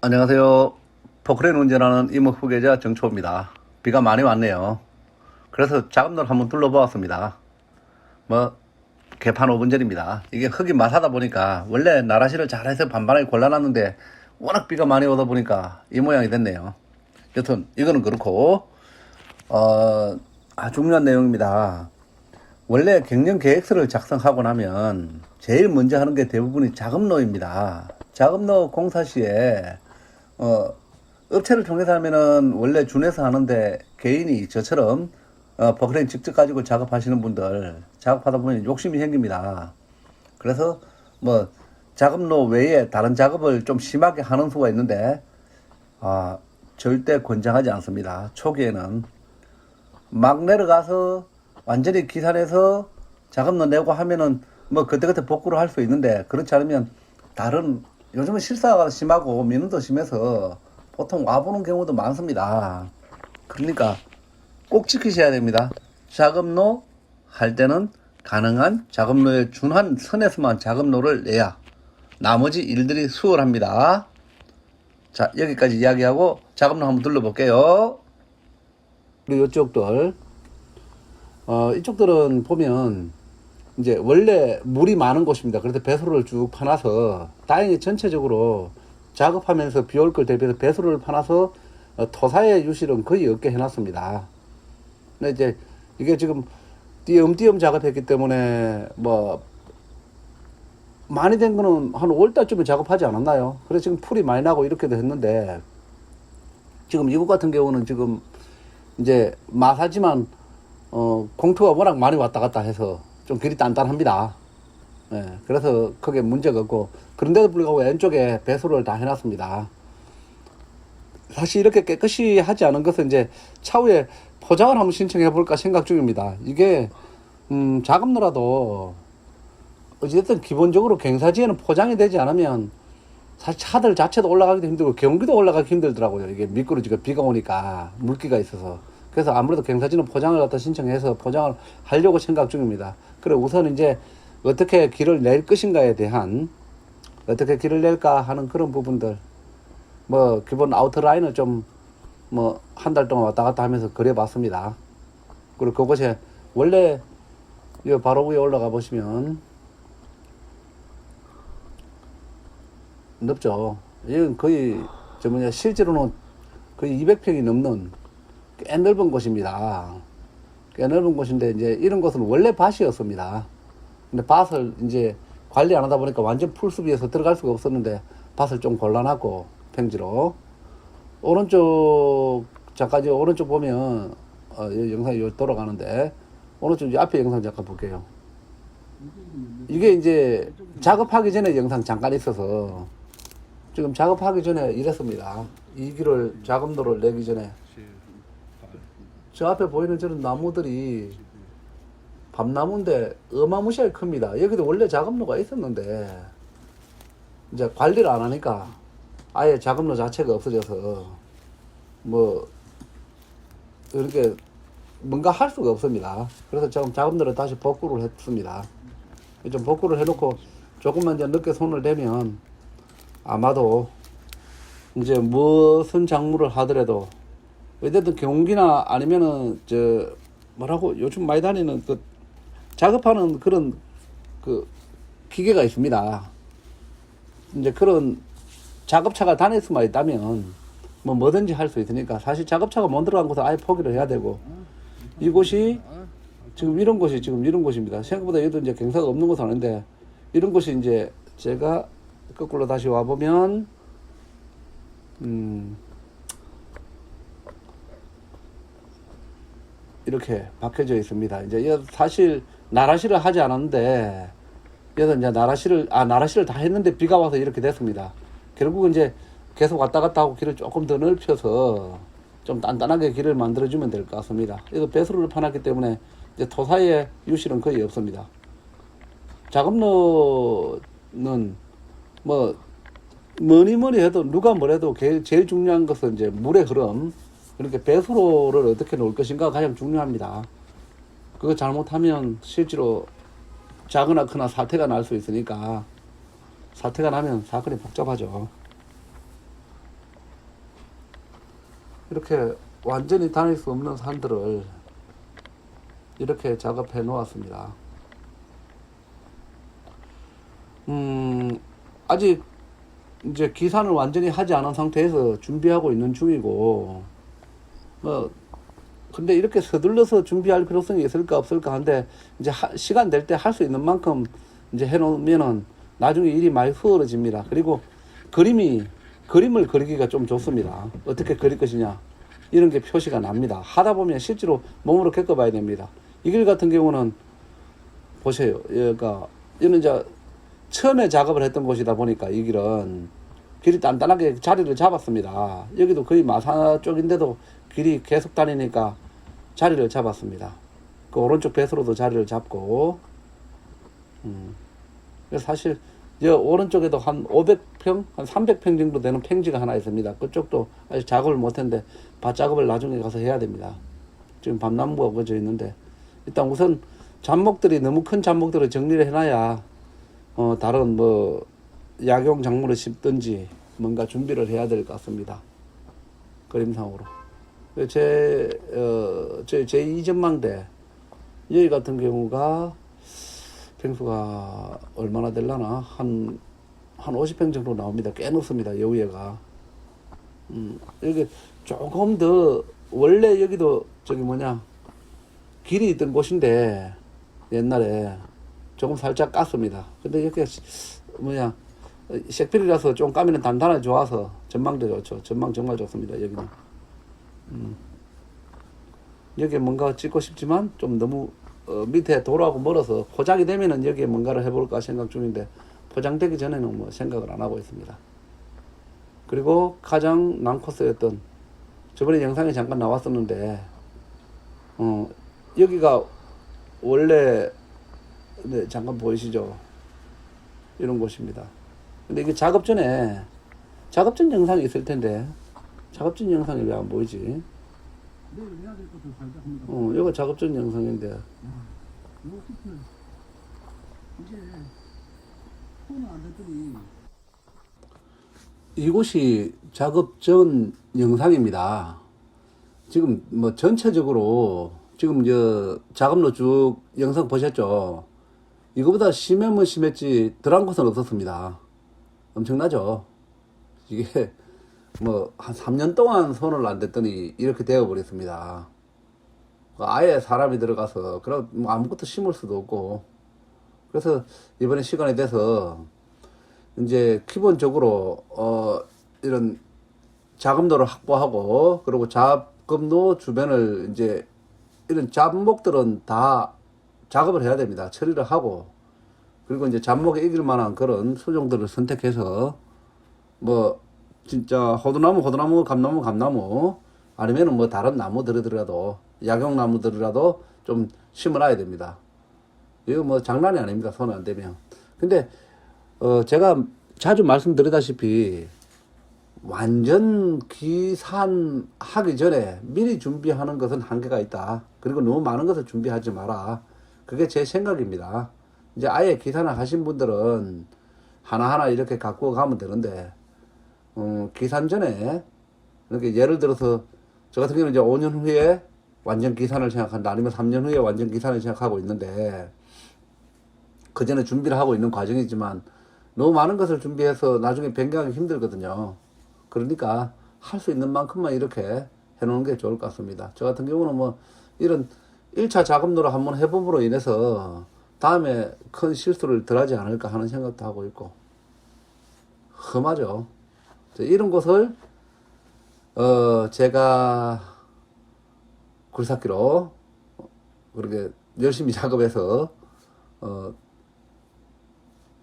안녕하세요. 포크레인 운전하는 이모 후계자 정초입니다. 비가 많이 왔네요. 그래서 작업로를 한번 둘러보았습니다. 개판 5분 전입니다. 이게 흙이 마사다 보니까 원래 나라시를 잘해서 반반하게 골라놨는데 워낙 비가 많이 오다 보니까 이 모양이 됐네요. 여튼 이거는 그렇고 중요한 내용입니다. 원래 경영 계획서를 작성하고 나면 제일 먼저 하는 게 대부분이 작업로입니다. 작업로 공사 시에 업체를 통해서 하면은 원래 준해서 하는데 개인이 저처럼 버크레인 직접 가지고 작업하시는 분들 작업하다 보면 욕심이 생깁니다. 그래서 작업로 외에 다른 작업을 좀 심하게 하는 수가 있는데 절대 권장하지 않습니다. 초기에는 막 내려가서 완전히 기산해서 작업로 내고 하면은 그때그때 복구를 할 수 있는데, 그렇지 않으면 다른 요즘은 실사가 심하고 민원도 심해서 보통 와보는 경우도 많습니다. 그러니까 꼭 지키셔야 됩니다. 작업로 할 때는 가능한 작업로에 준한 선에서만 작업로를 내야 나머지 일들이 수월합니다. 자, 여기까지 이야기하고 작업로 한번 둘러볼게요. 그리고 이쪽들 이쪽들은 보면 이제 원래 물이 많은 곳입니다. 그래서 배수로를 쭉 파놔서 다행히 전체적으로 작업하면서 비 올 걸 대비해서 배수로를 파놔서 토사의 유실은 거의 없게 해놨습니다. 근데 이제 이게 지금 띄엄띄엄 작업했기 때문에 많이 된 거는 한 5월달쯤에 작업하지 않았나요? 그래서 지금 풀이 많이 나고 이렇게도 했는데, 지금 이곳 같은 경우는 지금 이제 마사지만 공투가 워낙 많이 왔다 갔다 해서 좀 길이 단단합니다. 예, 그래서 크게 문제가 없고, 그런데도 불구하고 왼쪽에 배수로를 다 해놨습니다. 사실 이렇게 깨끗이 하지 않은 것은 이제 차후에 포장을 한번 신청해 볼까 생각 중입니다. 이게 작업로라도 어쨌든 기본적으로 경사지에는 포장이 되지 않으면 사실 차들 자체도 올라가기도 힘들고 경기도 올라가기 힘들더라고요. 이게 미끄러지고 비가 오니까 물기가 있어서. 그래서 아무래도 경사지는 포장을 갖다 신청해서 포장을 하려고 생각 중입니다. 그래, 우선 이제 어떻게 길을 낼 것인가에 대한, 어떻게 길을 낼까 하는 그런 부분들, 기본 아우터라인을 좀 한 달 동안 왔다 갔다 하면서 그려봤습니다. 그리고 그곳에 원래 이 바로 위에 올라가 보시면 넓죠. 이건 거의 실제로는 거의 200평이 넘는 꽤 넓은 곳입니다. 꽤 넓은 곳인데 이제 이런 곳은 원래 밭이었습니다. 근데 밭을 이제 관리 안 하다 보니까 완전 풀숲이어서 들어갈 수가 없었는데 밭을 좀 골라놨고 평지로. 오른쪽 잠깐 오른쪽 보면 영상이 돌아가는데, 오른쪽 앞에 영상 잠깐 볼게요. 이게 이제 작업하기 전에 영상 잠깐 있어서 지금 작업하기 전에 이랬습니다. 이 길을 작업로를 내기 전에 저 앞에 보이는 저런 나무들이 밤나무인데 어마무시하게 큽니다. 여기도 원래 작업로가 있었는데 이제 관리를 안 하니까 아예 작업로 자체가 없어져서 이렇게 뭔가 할 수가 없습니다. 그래서 지금 작업로를 다시 복구를 했습니다. 좀 복구를 해놓고 조금만 이제 늦게 손을 대면 아마도 이제 무슨 작물을 하더라도 어쨌든 경기나 아니면은 요즘 많이 다니는 작업하는 그런 기계가 있습니다. 이제 그런 작업차가 다닐 수만 있다면 뭐든지 할 수 있으니까, 사실 작업차가 못 들어간 곳은 아예 포기를 해야 되고, 이곳이 지금 이런 곳입니다. 생각보다 여기도 이제 경사가 없는 곳은 아닌데, 이런 곳이 이제 제가 거꾸로 다시 와보면 이렇게 박혀져 있습니다. 이제 사실 나라시를 하지 않았는데, 여기서 이제 나라시를 다 했는데 비가 와서 이렇게 됐습니다. 결국은 이제 계속 왔다 갔다 하고 길을 조금 더 넓혀서 좀 단단하게 길을 만들어주면 될 것 같습니다. 여기서 배수로를 파놨기 때문에 이제 토사의 유실은 거의 없습니다. 작업로는 뭐니 해도 누가 뭐래도 제일 중요한 것은 이제 물의 흐름, 그렇게 배수로를 어떻게 놓을 것인가 가장 중요합니다. 그거 잘못하면 실제로 작거나 크나 사태가 날 수 있으니까, 사태가 나면 사건이 복잡하죠. 이렇게 완전히 다닐 수 없는 산들을 이렇게 작업해 놓았습니다. 아직 이제 기산을 완전히 하지 않은 상태에서 준비하고 있는 중이고, 근데 이렇게 서둘러서 준비할 필요성이 있을까 없을까 한데, 이제 시간 될 때 할 수 있는 만큼 이제 해놓으면은 나중에 일이 많이 수월해집니다. 그리고 그림을 그리기가 좀 좋습니다. 어떻게 그릴 것이냐, 이런 게 표시가 납니다. 하다 보면 실제로 몸으로 겪어봐야 됩니다. 이 길 같은 경우는 보세요. 그러니까 이는 이제 처음에 작업을 했던 곳이다 보니까 이 길은 길이 단단하게 자리를 잡았습니다. 여기도 거의 마사 쪽인데도 길이 계속 다니니까 자리를 잡았습니다. 그 오른쪽 배수로도 자리를 잡고, 그래서 사실 여 오른쪽에도 한 500평, 한 300평 정도 되는 평지가 하나 있습니다. 그쪽도 아직 작업을 못했는데 밭작업을 나중에 가서 해야 됩니다. 지금 밤나무가 그어져 있는데, 일단 우선 잡목들이 너무 큰 잡목들을 정리를 해놔야 다른 뭐 약용 작물을 심든지 뭔가 준비를 해야 될 것 같습니다. 그림상으로. 제 이전망대 여기 같은 경우가 평수가 얼마나 될라나 한 50평 정도 나옵니다. 꽤 높습니다. 여기가. 여기 조금 더, 원래 여기도 길이 있던 곳인데 옛날에 조금 살짝 깠습니다. 근데 이렇게 색필이라서 좀 까면 단단하게 좋아서 전망도 좋죠. 전망 정말 좋습니다. 여기는. 여기에 뭔가 짓고 싶지만 좀 너무 밑에 도로하고 멀어서 포장이 되면은 여기에 뭔가를 해볼까 생각 중인데, 포장되기 전에는 뭐 생각을 안 하고 있습니다. 그리고 가장 난코스였던, 저번에 영상에 잠깐 나왔었는데, 여기가 원래, 네, 잠깐 보이시죠? 이런 곳입니다. 근데 이게 작업 전 영상이 있을 텐데, 작업 전 영상이 왜 안 보이지? 이거 작업 전 영상인데. 이곳이 작업 전 영상입니다. 지금 뭐 전체적으로 지금 작업로 쭉 영상 보셨죠? 이거보다 심하면 심했지 덜한 곳은 없었습니다. 엄청나죠? 이게 뭐 한 3년 동안 손을 안 댔더니 이렇게 되어버렸습니다. 아예 사람이 들어가서 그럼 뭐 아무것도 심을 수도 없고, 그래서 이번에 시간이 돼서 이제 기본적으로 이런 작업로를 확보하고, 그리고 작업로 주변을 이제 이런 잡목들은 다 작업을 해야 됩니다. 처리를 하고, 그리고 이제 잡목에 이길 만한 그런 수종들을 선택해서 뭐 진짜 호두나무, 감나무 아니면은 뭐 다른 나무들이라도, 약용나무들이라도 좀 심어놔야 됩니다. 이거 뭐 장난이 아닙니다. 손 안 대면. 근데 제가 자주 말씀드리다시피 완전 기산하기 전에 미리 준비하는 것은 한계가 있다. 그리고 너무 많은 것을 준비하지 마라. 그게 제 생각입니다. 이제 아예 기산을 하신 분들은 하나하나 이렇게 갖고 가면 되는데, 기산 전에, 이렇게 예를 들어서 저 같은 경우는 이제 5년 후에 완전 기산을 생각한다, 아니면 3년 후에 완전 기산을 생각하고 있는데, 그 전에 준비를 하고 있는 과정이지만 너무 많은 것을 준비해서 나중에 변경하기 힘들거든요. 그러니까 할 수 있는 만큼만 이렇게 해놓는 게 좋을 것 같습니다. 저 같은 경우는 뭐 이런 1차 작업로를 한번 해봄으로 인해서 다음에 큰 실수를 덜 하지 않을까 하는 생각도 하고 있고, 험하죠. 이런 곳을 제가 굴삭기로 그렇게 열심히 작업해서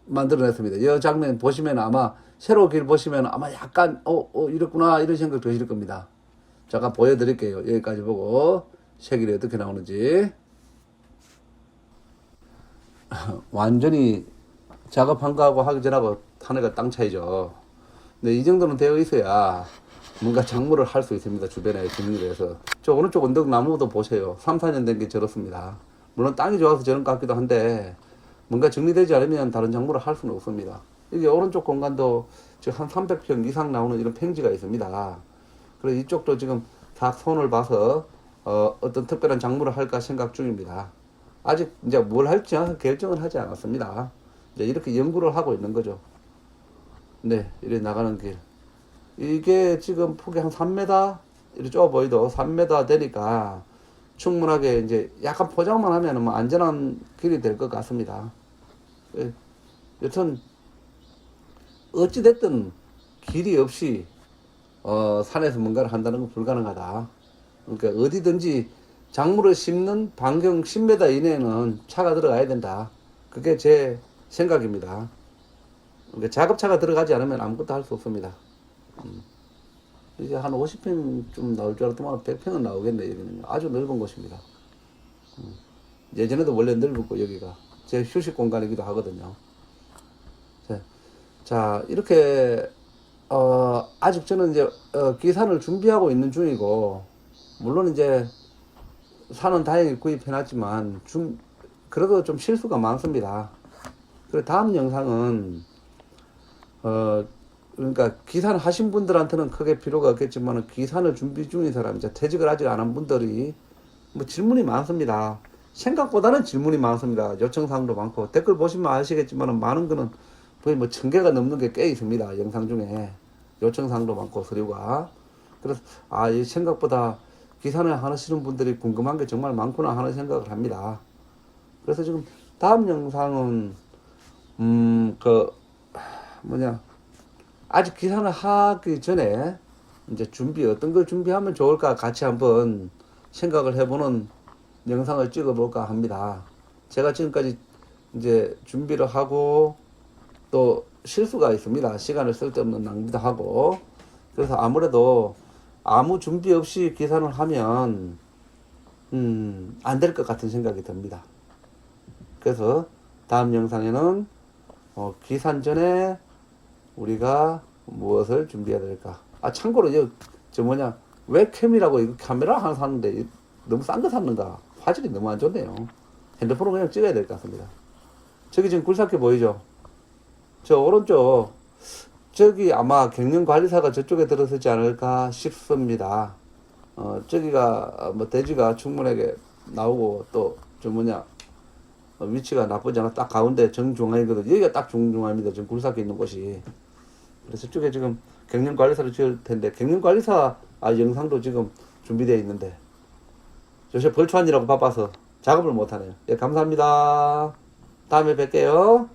만들어냈습니다. 이 장면 보시면 아마 세로 길 보시면 아마 약간 이렇구나 이런 생각 드실 겁니다. 잠깐 보여드릴게요. 여기까지 보고 색이 어떻게 나오는지. 완전히 작업한 거하고 하기 전하고 하늘과 땅 차이죠. 근데 이 정도는 되어 있어야 뭔가 작물을 할 수 있습니다. 주변에 정리를 해서. 저 오른쪽 언덕 나무도 보세요. 3, 4년 된 게 저렇습니다. 물론 땅이 좋아서 저런 것 같기도 한데, 뭔가 정리되지 않으면 다른 작물을 할 수는 없습니다. 이게 오른쪽 공간도 지금 한 300평 이상 나오는 이런 평지가 있습니다. 그래서 이쪽도 지금 딱 손을 봐서 어떤 특별한 작물을 할까 생각 중입니다. 아직 이제 뭘 할지 결정은 하지 않았습니다. 이제 이렇게 연구를 하고 있는 거죠. 네, 이렇게 나가는 길. 이게 지금 폭이 한 3m, 이렇게 좁아 보이도 3m 되니까 충분하게 이제 약간 포장만 하면 뭐 안전한 길이 될 것 같습니다. 예, 여튼, 어찌됐든 길이 없이, 산에서 뭔가를 한다는 건 불가능하다. 그러니까 어디든지 작물을 심는 반경 10m 이내에는 차가 들어가야 된다. 그게 제 생각입니다. 그러니까 작업차가 들어가지 않으면 아무것도 할 수 없습니다. 이제 한 50평 좀 나올 줄 알았더만 100평은 나오겠네. 여기는 아주 넓은 곳입니다. 예전에도 원래 넓었고 여기가 제 휴식 공간이기도 하거든요. 자, 이렇게 아직 저는 이제 기산을 준비하고 있는 중이고, 물론 이제 산은 다행히 구입해놨지만 그래도 좀 실수가 많습니다. 그리고 다음 영상은 그러니까 기산을 하신 분들한테는 크게 필요가 없겠지만 기산을 준비 중인 사람, 이제 퇴직을 아직 안 한 분들이 뭐 질문이 많습니다. 생각보다는 질문이 많습니다. 요청사항도 많고 댓글 보시면 아시겠지만 많은 거는 거의 뭐 1000개가 넘는 게 꽤 있습니다. 영상 중에 요청사항도 많고 서류가. 그래서 이 생각보다 기산을 하시는 분들이 궁금한 게 정말 많구나 하는 생각을 합니다. 그래서 지금 다음 영상은 아직 기산을 하기 전에 이제 어떤 걸 준비하면 좋을까 같이 한번 생각을 해보는 영상을 찍어볼까 합니다. 제가 지금까지 이제 준비를 하고 또 실수가 있습니다. 시간을 쓸데없는 낭비도 하고. 그래서 아무래도 아무 준비 없이 기산을 하면 안 될 것 같은 생각이 듭니다. 그래서 다음 영상에는 기산 전에 우리가 무엇을 준비해야 될까. 참고로 웹캠이라고 이거 카메라 하나 샀는데 너무 싼 거 샀는가. 화질이 너무 안 좋네요. 핸드폰으로 그냥 찍어야 될 것 같습니다. 저기 지금 굴삭기 보이죠? 저 오른쪽 저기 아마 경영관리사가 저쪽에 들어서지 않을까 싶습니다. 저기가 뭐 대지가 충분하게 나오고 또 위치가 나쁘지 않아. 딱 가운데 정중앙이거든요. 여기가 딱 정중앙입니다. 지금 굴삭기 있는 곳이. 그래서 저쪽에 지금 경영관리사를 지을 텐데 경영관리사 영상도 지금 준비되어 있는데 요새 벌초안이라고 바빠서 작업을 못하네요. 예, 감사합니다. 다음에 뵐게요.